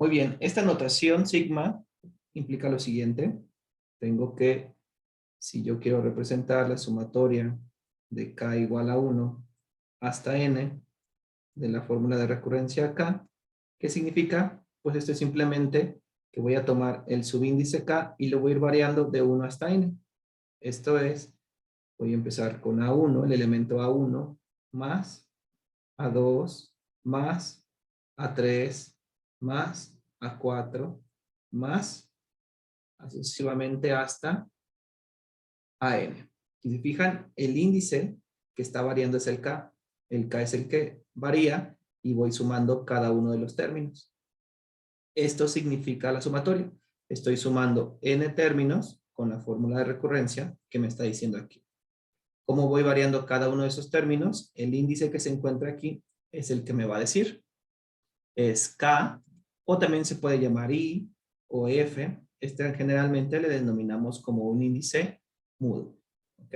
Muy bien, esta notación sigma implica lo siguiente. Tengo que, si yo quiero representar la sumatoria de k igual a 1 hasta n de la fórmula de recurrencia k, ¿qué significa? Pues esto es simplemente que voy a tomar el subíndice k y lo voy a ir variando de 1 hasta n. Esto es, voy a empezar con A1, el elemento A1, más A2, más A3, más A4, más sucesivamente hasta AN. Si se fijan, el índice que está variando es el K. El K es el que varía y voy sumando cada uno de los términos. Esto significa la sumatoria. Estoy sumando n términos con la fórmula de recurrencia que me está diciendo aquí. ¿Cómo voy variando cada uno de esos términos? El índice que se encuentra aquí es el que me va a decir. Es K, o también se puede llamar I o F. Este generalmente le denominamos como un índice mudo. ¿Ok?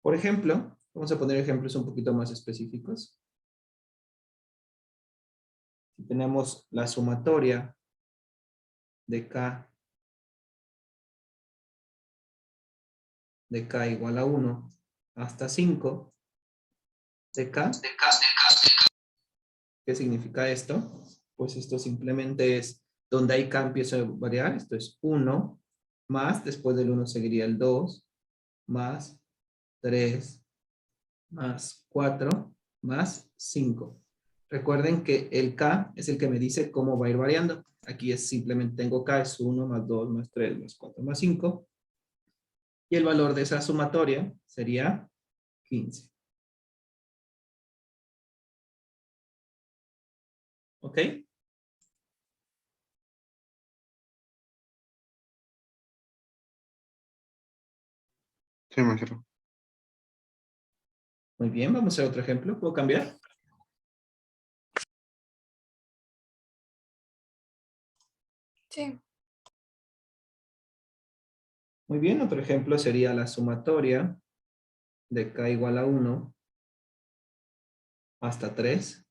Por ejemplo, vamos a poner ejemplos un poquito más específicos. Si tenemos la sumatoria de K igual a 1 hasta 5 de K, ¿qué significa esto? Pues esto simplemente es donde hay K empieza a variar. Esto es 1 más, después del 1 seguiría el 2, más 3, más 4, más 5. Recuerden que el K es el que me dice cómo va a ir variando. Aquí es simplemente tengo K, es 1, más 2, más 3, más 4, más 5. Y el valor de esa sumatoria sería 15. ¿Ok? Sí, maestro. Muy bien, vamos a hacer otro ejemplo. ¿Puedo cambiar? Sí. Muy bien, otro ejemplo sería la sumatoria de K igual a 1 hasta 3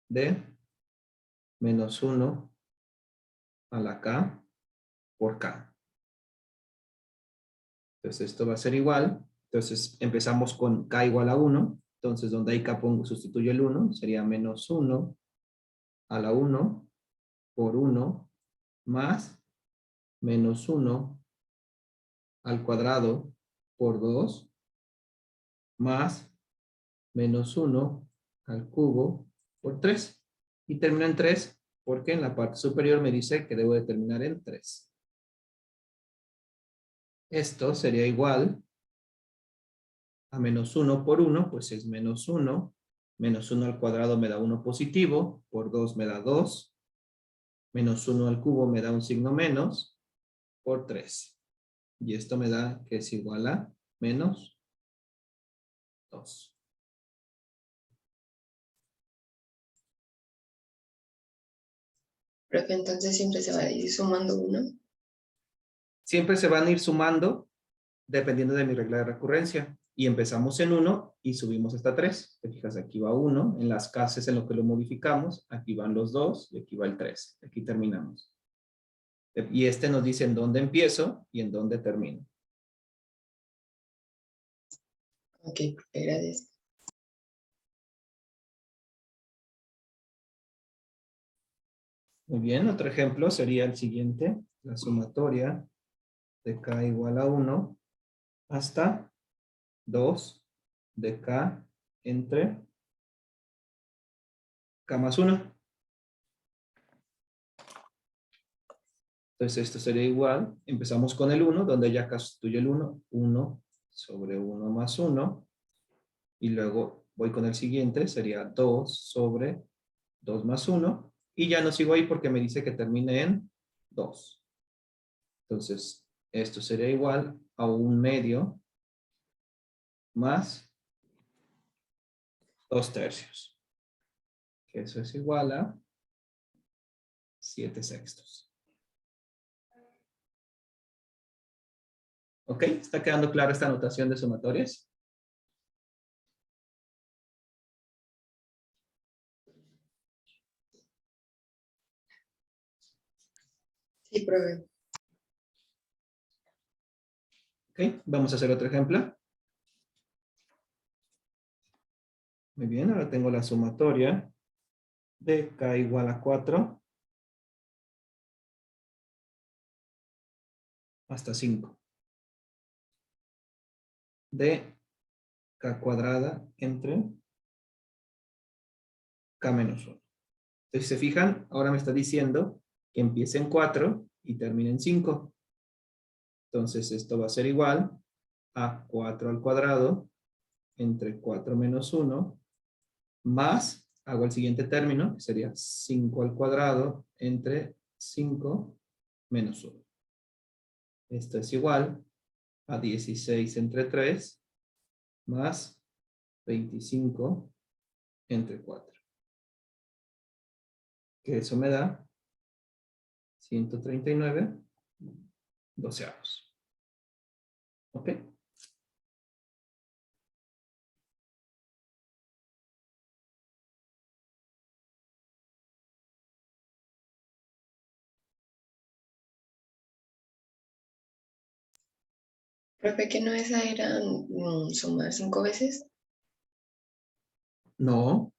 de menos 1 a la K por K. Entonces esto va a ser igual. Entonces empezamos con K igual a 1. Entonces donde hay K sustituyo el 1. Sería menos 1 a la 1 por 1 más menos 1 al cuadrado por 2 más menos 1 al cubo por 3. Y termina en 3 porque en la parte superior me dice que debo de terminar en 3. Esto sería igual a menos 1 por 1, pues es menos 1. Menos 1 al cuadrado me da 1 positivo, por 2 me da 2. Menos 1 al cubo me da un signo menos, por 3. Y esto me da que es igual a menos 2. Profe, entonces siempre se va a ir sumando uno. Siempre se van a ir sumando dependiendo de mi regla de recurrencia. Y empezamos en 1 y subimos hasta 3. Te fijas, aquí va 1, en las casas en lo que lo modificamos, aquí van los 2 y aquí va el 3. Aquí terminamos. Y este nos dice en dónde empiezo y en dónde termino. Ok, profe, gracias. Muy bien, otro ejemplo sería el siguiente. La sumatoria de K igual a 1 hasta 2 de K entre K más 1. Entonces esto sería igual. Empezamos con el 1, donde ya acá sustituye el 1. 1 sobre 1 más 1. Y luego voy con el siguiente, sería 2 sobre 2 más 1. Y ya no sigo ahí porque me dice que termine en 2. Entonces, esto sería igual a 1/2 más 2/3. Que eso es igual a 7/6. ¿Ok? ¿Está quedando clara esta notación de sumatorias? Sí, profe. Ok, vamos a hacer otro ejemplo. Muy bien, ahora tengo la sumatoria de k igual a 4 hasta 5 de k cuadrada entre k menos 1. Entonces, si se fijan, ahora me está diciendo que empiece en 4 y termine en 5. Entonces, esto va a ser igual a 4 al cuadrado entre 4 menos 1 más, hago el siguiente término, que sería 5 al cuadrado entre 5 menos 1. Esto es igual a 16 entre 3 más 25 entre 4. Que eso me da 139 doceavos. ¿Ok? Profe, que no esa era sumar 5 veces. No. O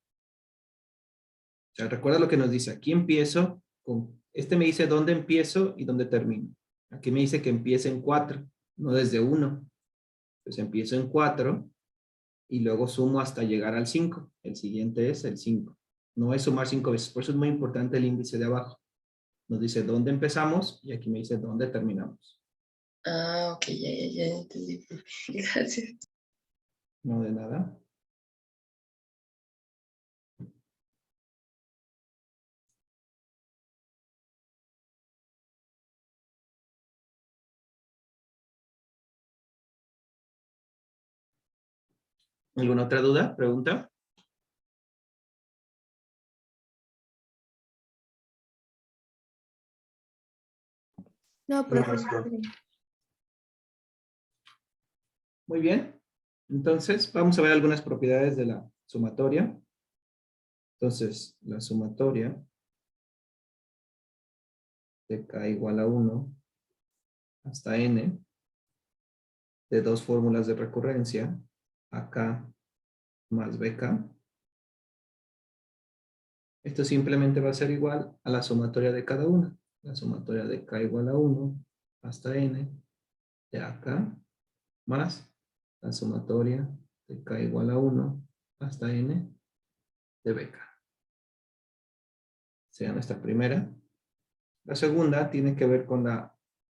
sea, recuerda lo que nos dice. Aquí empiezo con... Este me dice dónde empiezo y dónde termino. Aquí me dice que empiece en 4, no desde 1. Entonces empiezo en 4 y luego sumo hasta llegar al 5. El siguiente es el 5. No es sumar 5 veces. Por eso es muy importante el índice de abajo. Nos dice dónde empezamos y aquí me dice dónde terminamos. Ah, ok, ya entendí, profe. Gracias. No de nada. ¿Alguna otra duda? ¿Pregunta? No, No, profe. maestro. Muy bien. Entonces, vamos a ver algunas propiedades de la sumatoria. Entonces, la sumatoria de k igual a 1 hasta n de dos fórmulas de recurrencia, AK más BK. Esto simplemente va a ser igual a la sumatoria de cada una. La sumatoria de k igual a 1 hasta n de AK más la sumatoria de k igual a 1 hasta n de BK. Sea nuestra primera. La segunda tiene que ver con la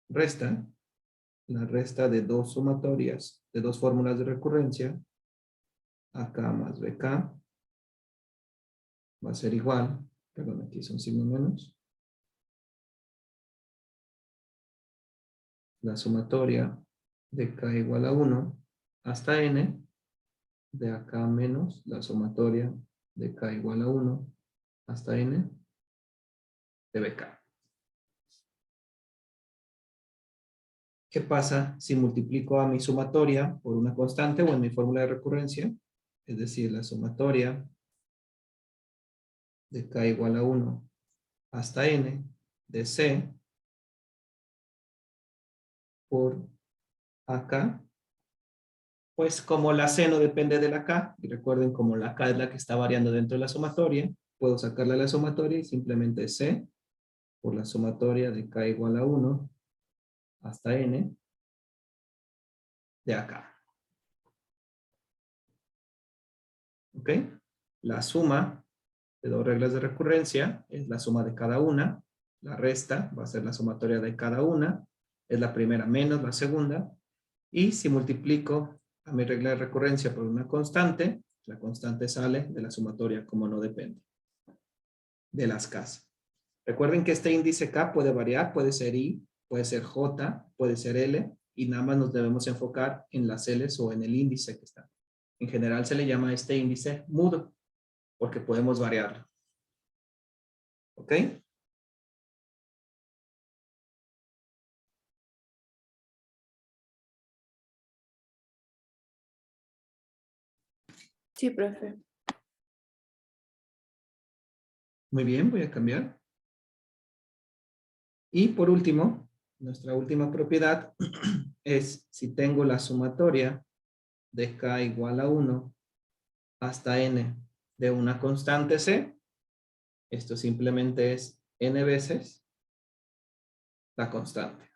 resta de dos sumatorias, de dos fórmulas de recurrencia, AK más BK, va a ser igual, perdón, aquí es un signo menos, la sumatoria de K igual a 1 hasta N, de AK menos la sumatoria de K igual a 1 hasta N, de BK. ¿Qué pasa si multiplico a mi sumatoria por una constante o en mi fórmula de recurrencia? Es decir, la sumatoria de K igual a 1 hasta N de C por AK, pues como la C no depende de la K, y recuerden como la K es la que está variando dentro de la sumatoria, puedo sacarle la sumatoria y simplemente C por la sumatoria de K igual a 1 hasta N de acá. ¿Ok? La suma de dos reglas de recurrencia es la suma de cada una, la resta va a ser la sumatoria de cada una, es la primera menos la segunda, y si multiplico a mi regla de recurrencia por una constante, la constante sale de la sumatoria como no depende de las K's. Recuerden que este índice K puede variar, puede ser I, puede ser J, puede ser L, y nada más nos debemos enfocar en las L's o en el índice que está. En general se le llama este índice mudo, porque podemos variarlo. ¿Ok? Sí, profe. Muy bien, voy a cambiar. Y por último, nuestra última propiedad es si tengo la sumatoria de k igual a 1 hasta n de una constante c, esto simplemente es n veces la constante.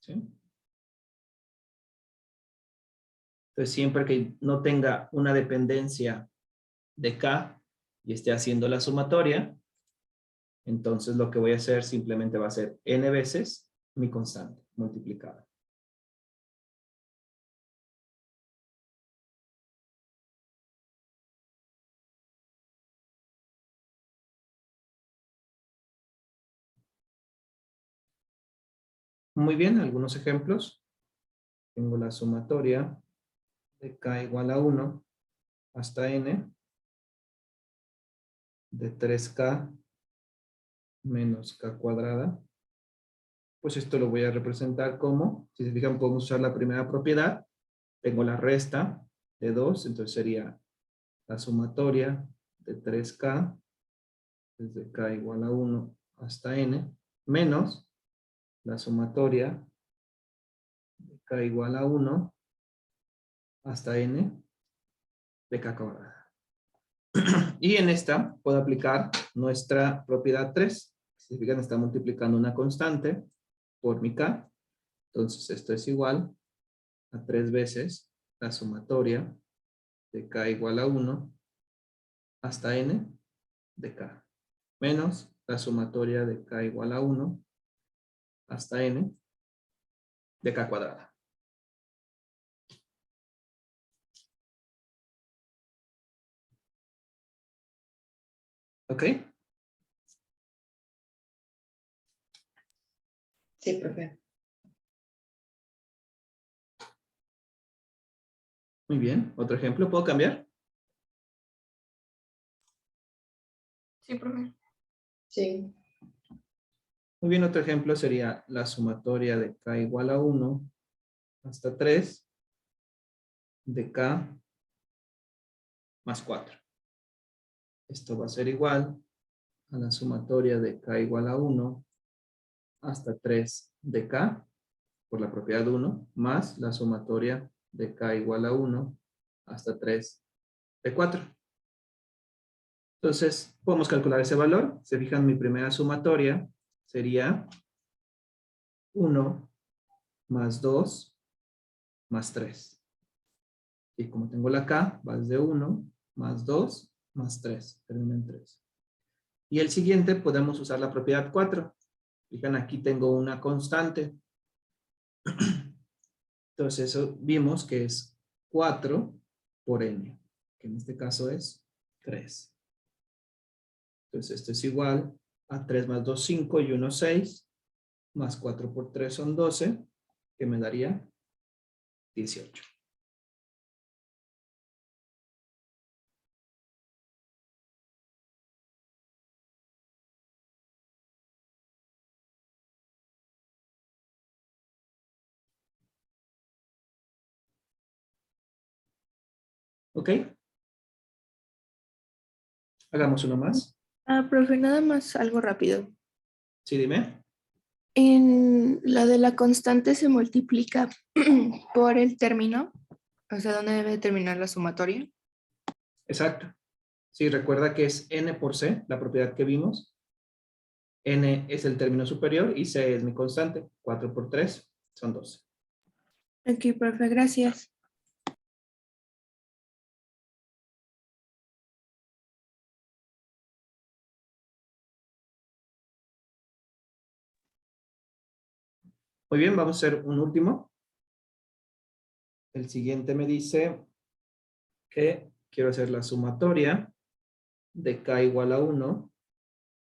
¿Sí? Entonces, siempre que no tenga una dependencia de k y esté haciendo la sumatoria, entonces lo que voy a hacer simplemente va a ser n veces mi constante multiplicada. Muy bien, algunos ejemplos. Tengo la sumatoria de k igual a 1 hasta n de 3k menos k cuadrada. Pues esto lo voy a representar como, si se fijan, podemos usar la primera propiedad. Tengo la resta de 2, entonces sería la sumatoria de 3k desde k igual a 1 hasta n, menos la sumatoria de k igual a 1 hasta n de k cuadrada. Y en esta puedo aplicar nuestra propiedad 3. Si se fijan, está multiplicando una constante por mi k. Entonces esto es igual a 3 veces la sumatoria de k igual a 1 hasta n de k, menos la sumatoria de k igual a 1 hasta n de k cuadrada. ¿Ok? Sí, profe. Muy bien. Otro ejemplo, ¿puedo cambiar? Sí, profe. Sí. Muy bien, otro ejemplo sería la sumatoria de k igual a 1 hasta 3 de k más 4. Esto va a ser igual a la sumatoria de k igual a 1 hasta 3 de k por la propiedad 1 más la sumatoria de k igual a 1 hasta 3 de 4. Entonces, podemos calcular ese valor. Se fijan, mi primera sumatoria sería 1 más 2 más 3. Y como tengo la k, va desde 1 más 2 más 3. Termina en 3. Y el siguiente podemos usar la propiedad 4. Fijan, aquí tengo una constante. Entonces, eso vimos que es 4 por n, que en este caso es 3. Entonces, esto es igual a 3 más 2, 5 y 1, 6, más 4 por 3 son 12, que me daría 18. ¿Ok? Hagamos uno más. Profe, nada más algo rápido. Sí, dime. En la de la constante se multiplica por el término, o sea, ¿dónde debe terminar la sumatoria? Exacto. Sí, recuerda que es n por c, la propiedad que vimos. N es el término superior y c es mi constante. 4 por 3 son 12. Ok, profe, gracias. Muy bien, vamos a hacer un último. El siguiente me dice que quiero hacer la sumatoria de k igual a 1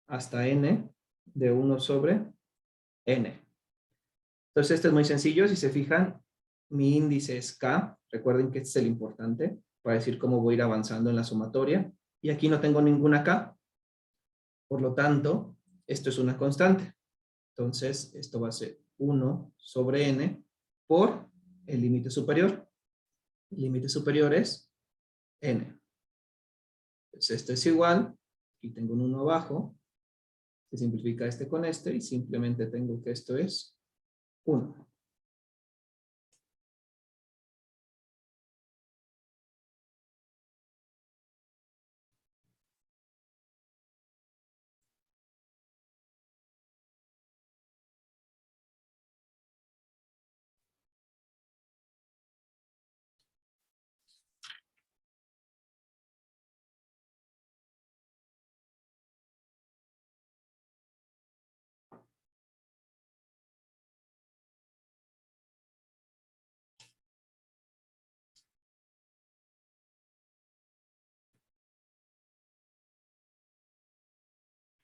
hasta n de 1 sobre n. Entonces, este es muy sencillo. Si se fijan, mi índice es k. Recuerden que este es el importante para decir cómo voy a ir avanzando en la sumatoria. Y aquí no tengo ninguna k. Por lo tanto, esto es una constante. Entonces, esto va a ser 1 sobre n por el límite superior. El límite superior es n. Entonces, esto es igual. Aquí tengo un 1 abajo. Se simplifica este con este y simplemente tengo que esto es 1.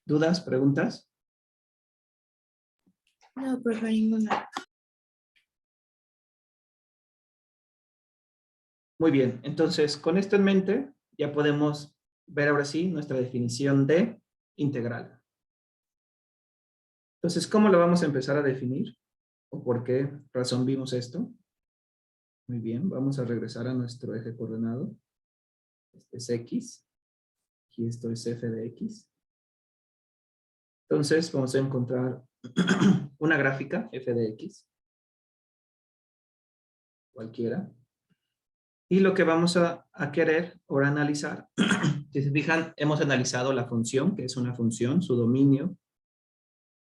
¿Dudas? ¿Preguntas? No, profe, ninguna. Muy bien, entonces con esto en mente ya podemos ver ahora sí nuestra definición de integral. Entonces, ¿cómo lo vamos a empezar a definir? ¿O por qué razón vimos esto? Muy bien, vamos a regresar a nuestro eje coordenado. Este es X y esto es f de X. Entonces, vamos a encontrar una gráfica f de X. Cualquiera. Y lo que vamos a querer ahora analizar, si se fijan, hemos analizado la función, que es una función, su dominio.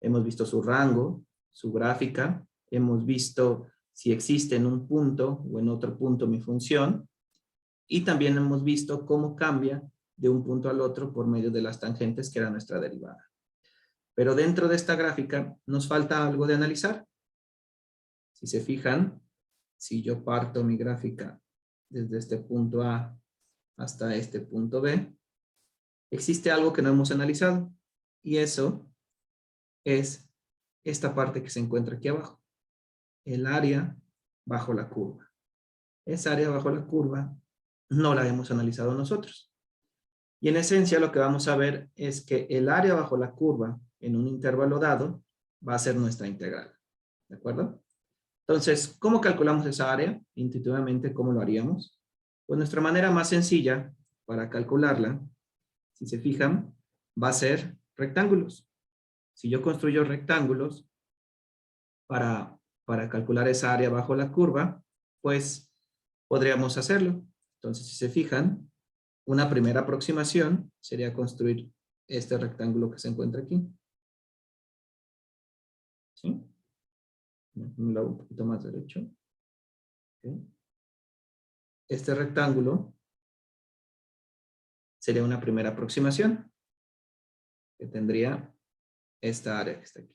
Hemos visto su rango, su gráfica. Hemos visto si existe en un punto o en otro punto mi función. Y también hemos visto cómo cambia de un punto al otro por medio de las tangentes, que era nuestra derivada. Pero dentro de esta gráfica nos falta algo de analizar. Si se fijan, si yo parto mi gráfica desde este punto A hasta este punto B, existe algo que no hemos analizado. Y eso es esta parte que se encuentra aquí abajo. El área bajo la curva. Esa área bajo la curva no la hemos analizado nosotros. Y en esencia lo que vamos a ver es que el área bajo la curva en un intervalo dado va a ser nuestra integral. ¿De acuerdo? Entonces, ¿cómo calculamos esa área? Intuitivamente, ¿cómo lo haríamos? Pues nuestra manera más sencilla para calcularla, si se fijan, va a ser rectángulos. Si yo construyo rectángulos para calcular esa área bajo la curva, pues podríamos hacerlo. Entonces, si se fijan, una primera aproximación sería construir este rectángulo que se encuentra aquí. ¿Sí? Un lado un poquito más derecho. ¿Okay? Este rectángulo sería una primera aproximación que tendría esta área que está aquí.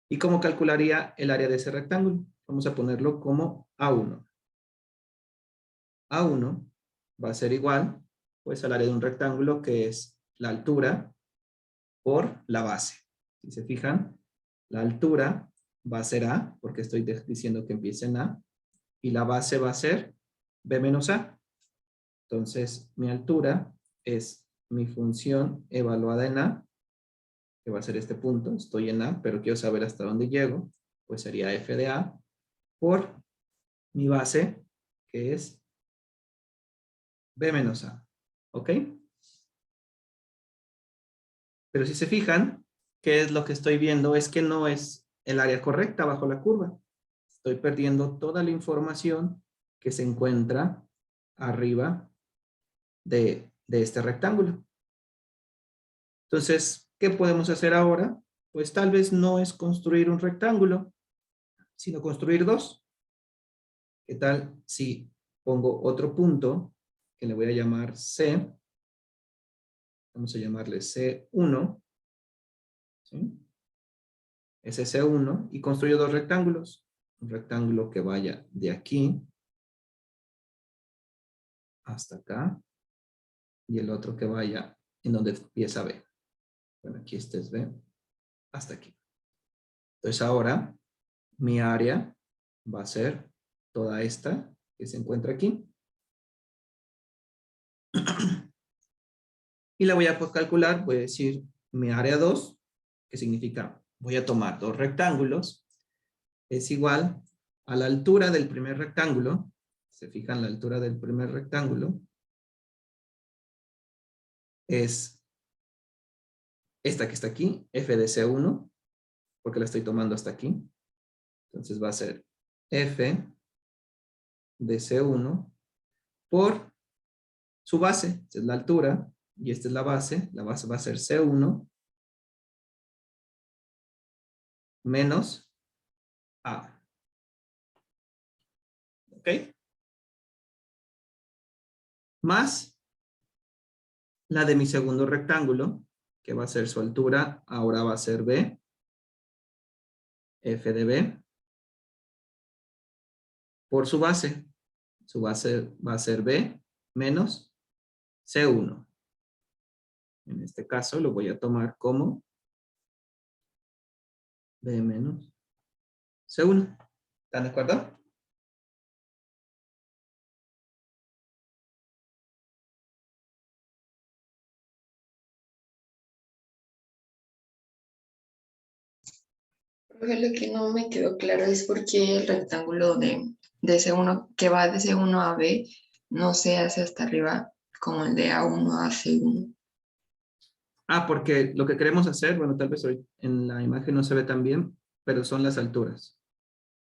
¿Y cómo calcularía el área de ese rectángulo? Vamos a ponerlo como A1. A1 va a ser igual pues al área de un rectángulo, que es la altura por la base. Si se fijan, la altura va a ser A, porque estoy diciendo que empiece en A, y la base va a ser B menos A. Entonces, mi altura es mi función evaluada en A, que va a ser este punto. Estoy en A, pero quiero saber hasta dónde llego. Pues sería f de A por mi base, que es B menos A. ¿Ok? Pero si se fijan, ¿qué es lo que estoy viendo? Es que no es el área correcta bajo la curva. Estoy perdiendo toda la información que se encuentra arriba de este rectángulo. Entonces, ¿qué podemos hacer ahora? Pues tal vez no es construir un rectángulo, sino construir dos. ¿Qué tal si pongo otro punto que le voy a llamar C? Vamos a llamarle C1. ¿Sí? Ese C1, y construyo dos rectángulos. Un rectángulo que vaya de aquí hasta acá, y el otro que vaya en donde empieza B. Bueno, aquí este es B, hasta aquí. Entonces ahora mi área va a ser toda esta que se encuentra aquí. Y la voy a calcular, voy a decir mi área 2, que significa, voy a tomar dos rectángulos, es igual a la altura del primer rectángulo. Se fijan, la altura del primer rectángulo es esta que está aquí, f de C1, porque la estoy tomando hasta aquí. Entonces va a ser f de C1 por su base, esta es la altura, y esta es la base va a ser C1 menos A. ¿Ok? Más la de mi segundo rectángulo, que va a ser su altura, ahora va a ser B, f de B, por su base va a ser B menos C1. En este caso lo voy a tomar como B menos C1. ¿Están de acuerdo? Profe, lo que no me quedó claro es por qué el rectángulo de C1 que va de C1 a B no se hace hasta arriba como el de A1 a C1. Ah, porque lo que queremos hacer, bueno, tal vez hoy en la imagen no se ve tan bien, pero son las alturas.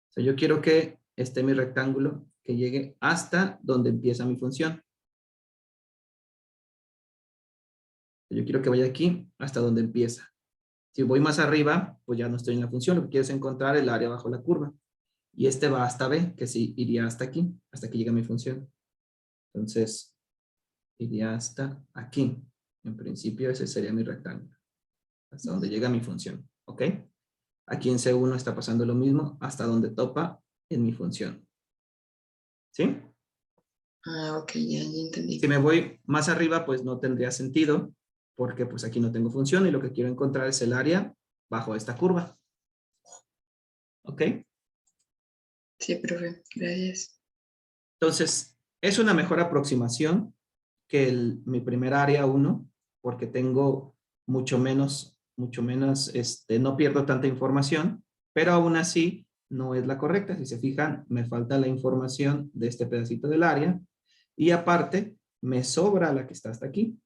O sea, yo quiero que esté mi rectángulo que llegue hasta donde empieza mi función. Yo quiero que vaya aquí hasta donde empieza. Si voy más arriba, pues ya no estoy en la función. Lo que quiero es encontrar el área bajo la curva. Y este va hasta B, que sí iría hasta aquí, hasta que llegue mi función. Entonces, iría hasta aquí. En principio, ese sería mi rectángulo. Hasta donde llega mi función. ¿Ok? Aquí en C1 está pasando lo mismo, hasta donde topa en mi función. ¿Sí? Ah, ok, ya Si entendí. me voy más arriba, pues no tendría sentido, porque pues aquí no tengo función y lo que quiero encontrar es el área bajo esta curva. ¿Ok? Sí, profe, gracias. Entonces, es una mejor aproximación que mi primer área 1, porque tengo mucho menos, no pierdo tanta información, pero aún así no es la correcta. Si se fijan, me falta la información de este pedacito del área y aparte me sobra la que está hasta aquí.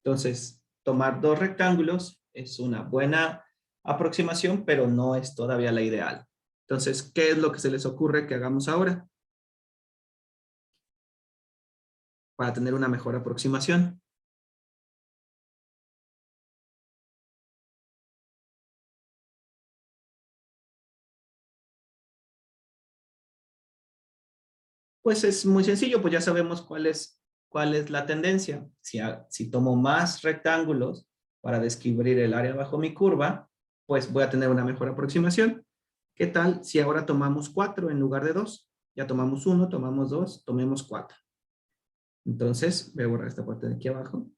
Entonces, tomar dos rectángulos es una buena aproximación, pero no es todavía la ideal. Entonces, ¿qué es lo que se les ocurre que hagamos ahora para tener una mejor aproximación? Pues es muy sencillo, pues ya sabemos cuál es la tendencia. Si tomo más rectángulos para descubrir el área bajo mi curva, pues voy a tener una mejor aproximación. ¿Qué tal si ahora tomamos 4 en lugar de 2? Ya tomamos 1, tomamos 2, tomemos 4. Entonces, voy a borrar esta parte de aquí abajo.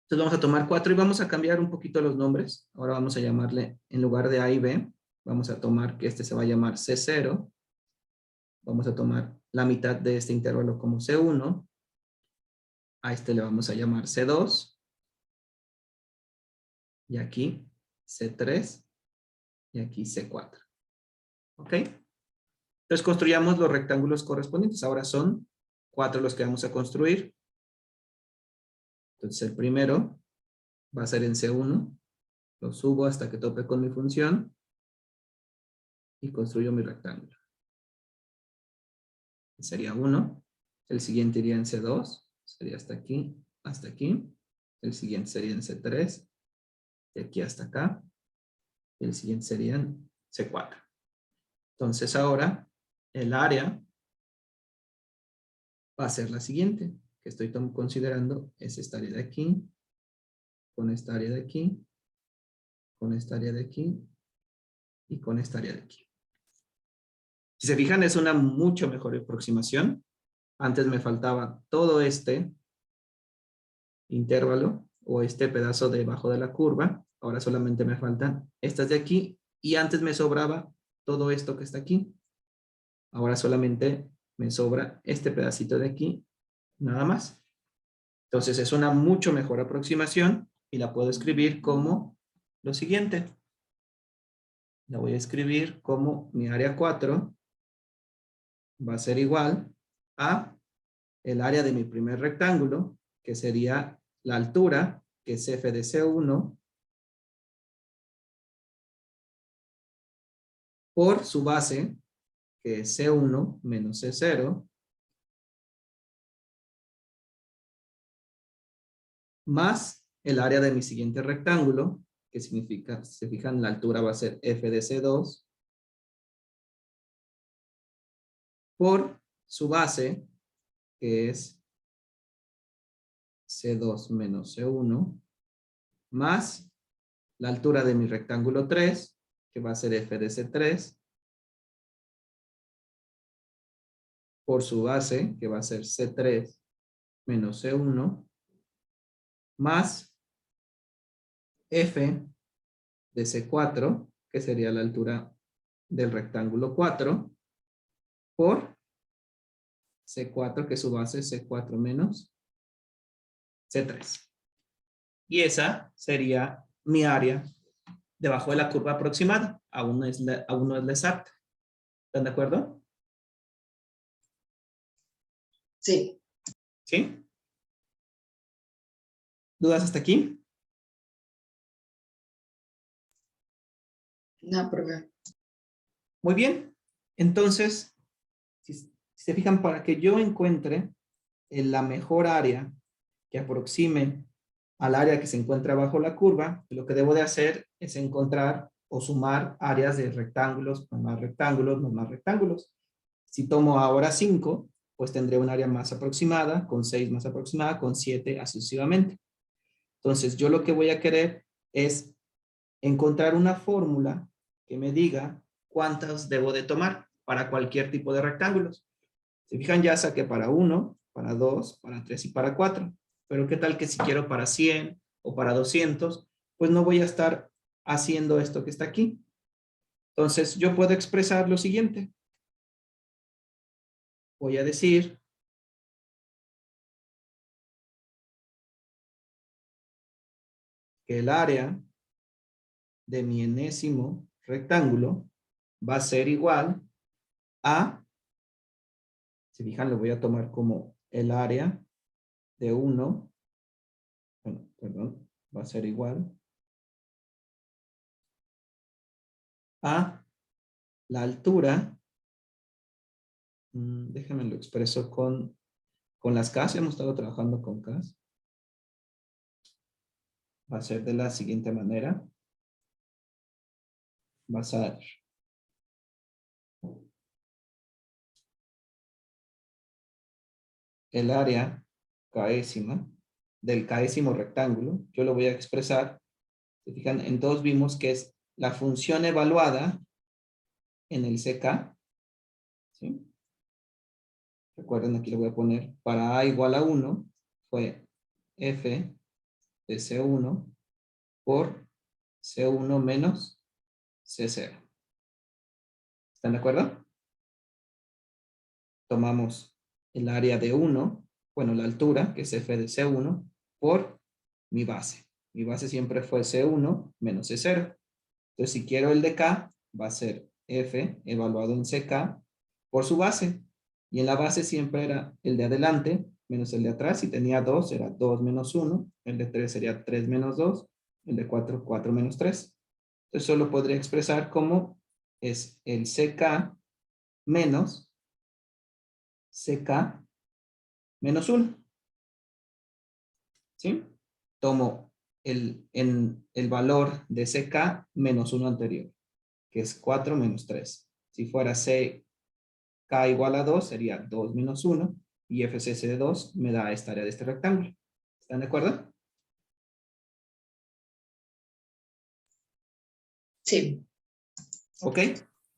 Entonces vamos a tomar 4 y vamos a cambiar un poquito los nombres. Ahora vamos a llamarle, en lugar de A y B, vamos a tomar que este se va a llamar C0. Vamos a tomar la mitad de este intervalo como C1. A este le vamos a llamar C2. Y aquí C3. Y aquí C4. ¿Ok? Entonces construyamos los rectángulos correspondientes. Ahora son 4 los que vamos a construir. Entonces el primero va a ser en C1. Lo subo hasta que tope con mi función. Y construyo mi rectángulo. Sería 1. El siguiente iría en C2. Sería hasta aquí, hasta aquí. El siguiente sería en C3. De aquí hasta acá. Y el siguiente sería en C4. Entonces ahora el área va a ser la siguiente, que estoy considerando es esta área de aquí, con esta área de aquí, con esta área de aquí y con esta área de aquí. Si se fijan, es una mucho mejor aproximación. Antes me faltaba todo este intervalo o este pedazo debajo de la curva. Ahora solamente me faltan estas de aquí y antes me sobraba todo esto que está aquí. Ahora solamente me sobra este pedacito de aquí, nada más. Entonces es una mucho mejor aproximación y la puedo escribir como lo siguiente. La voy a escribir como mi área 4 va a ser igual a el área de mi primer rectángulo, que sería la altura, que es f de C1, por su base, que es C1 menos C0, más el área de mi siguiente rectángulo, que significa, si se fijan, la altura va a ser f de C2, por su base, que es C2 menos C1, más la altura de mi rectángulo 3, que va a ser f de C3, por su base, que va a ser C3 menos C1, más f de C4, que sería la altura del rectángulo 4, por C4, que su base es C4 menos C3. Y esa sería mi área debajo de la curva aproximada. Aún no es la exacta. ¿Están de acuerdo? Sí, ¿Sí? ¿Dudas hasta aquí? no, profe. Muy bien. Entonces, si se fijan, para que yo encuentre la mejor área que aproxime al área que se encuentra bajo la curva, lo que debo de hacer es encontrar o sumar áreas de rectángulos, más rectángulos, más rectángulos. Si tomo ahora 5, pues tendré un área más aproximada, con 6 más aproximada, con 7 así sucesivamente. Entonces, yo lo que voy a querer es encontrar una fórmula que me diga cuántas debo de tomar para cualquier tipo de rectángulos. Se fijan, ya saqué para 1, para 2, para 3 y para 4. Pero qué tal que si quiero para 100 o para 200, pues no voy a estar haciendo esto que está aquí. Entonces, yo puedo expresar lo siguiente. Voy a decir que el área de mi enésimo rectángulo va a ser igual a, si fijan, lo voy a tomar como el área de 1, bueno, perdón, va a ser igual a la altura, déjenme lo expreso con las Ks, hemos estado trabajando con Ks, va a ser de la siguiente manera, va a ser el área késima del késimo rectángulo, yo lo voy a expresar, se fijan, en todos vimos que es la función evaluada en el CK, ¿sí? Recuerden, aquí lo voy a poner, para A igual a 1, fue F de C1 por C1 menos C0. ¿Están de acuerdo? Tomamos el área de 1, bueno, la altura, que es F de C1, por mi base. Mi base siempre fue C1 menos C0. Entonces, si quiero el de K, va a ser F evaluado en CK por su base. Y en la base siempre era el de adelante menos el de atrás. Si tenía 2, era 2 menos 1. El de 3 sería 3 menos 2. El de 4, 4 menos 3. Entonces, solo podría expresar como es el CK menos CK menos 1. ¿Sí? Tomo el valor de CK menos 1 anterior, que es 4 menos 3. Si fuera CK igual a 2, sería 2 menos 1, y FCC de 2 me da esta área de este rectángulo. ¿Están de acuerdo? Sí, ¿Ok?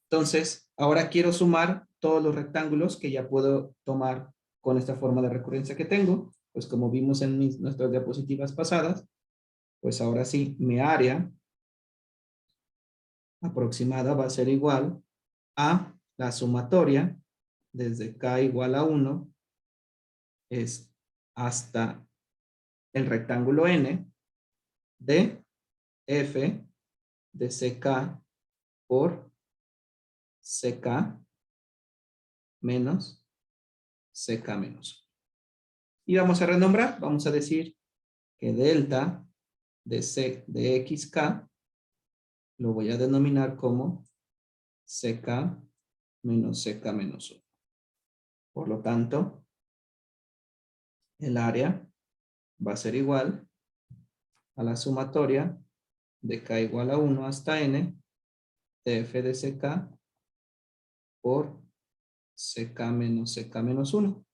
Entonces, ahora quiero sumar todos los rectángulos que ya puedo tomar con esta forma de recurrencia que tengo. Pues como vimos en nuestras diapositivas pasadas, pues ahora sí, mi área aproximada va a ser igual a la sumatoria desde K igual a 1 es hasta el rectángulo N de F de CK por CK menos CK menos Y vamos a renombrar. Vamos a decir que delta de xk lo voy a denominar como ck menos ck menos 1. Por lo tanto, el área va a ser igual a la sumatoria de k igual a 1 hasta n de f de ck por ck menos 1.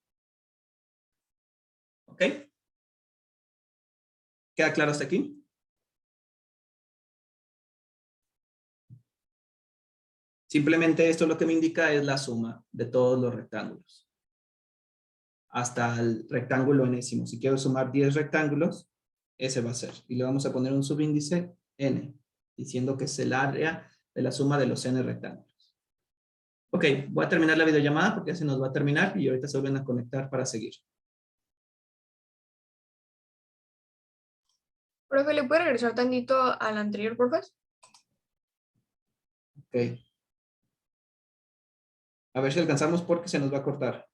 ¿Ok? ¿Queda claro hasta aquí? Simplemente esto lo que me indica es la suma de todos los rectángulos. Hasta el rectángulo enésimo. Si quiero sumar 10 rectángulos, ese va a ser. Y le vamos a poner un subíndice n, diciendo que es el área de la suma de los n rectángulos. Ok, voy a terminar la videollamada porque ya se nos va a terminar y ahorita se vuelven a conectar para seguir. Profe, ¿le puede regresar tantito al anterior, por favor? Ok. A ver si alcanzamos porque se nos va a cortar.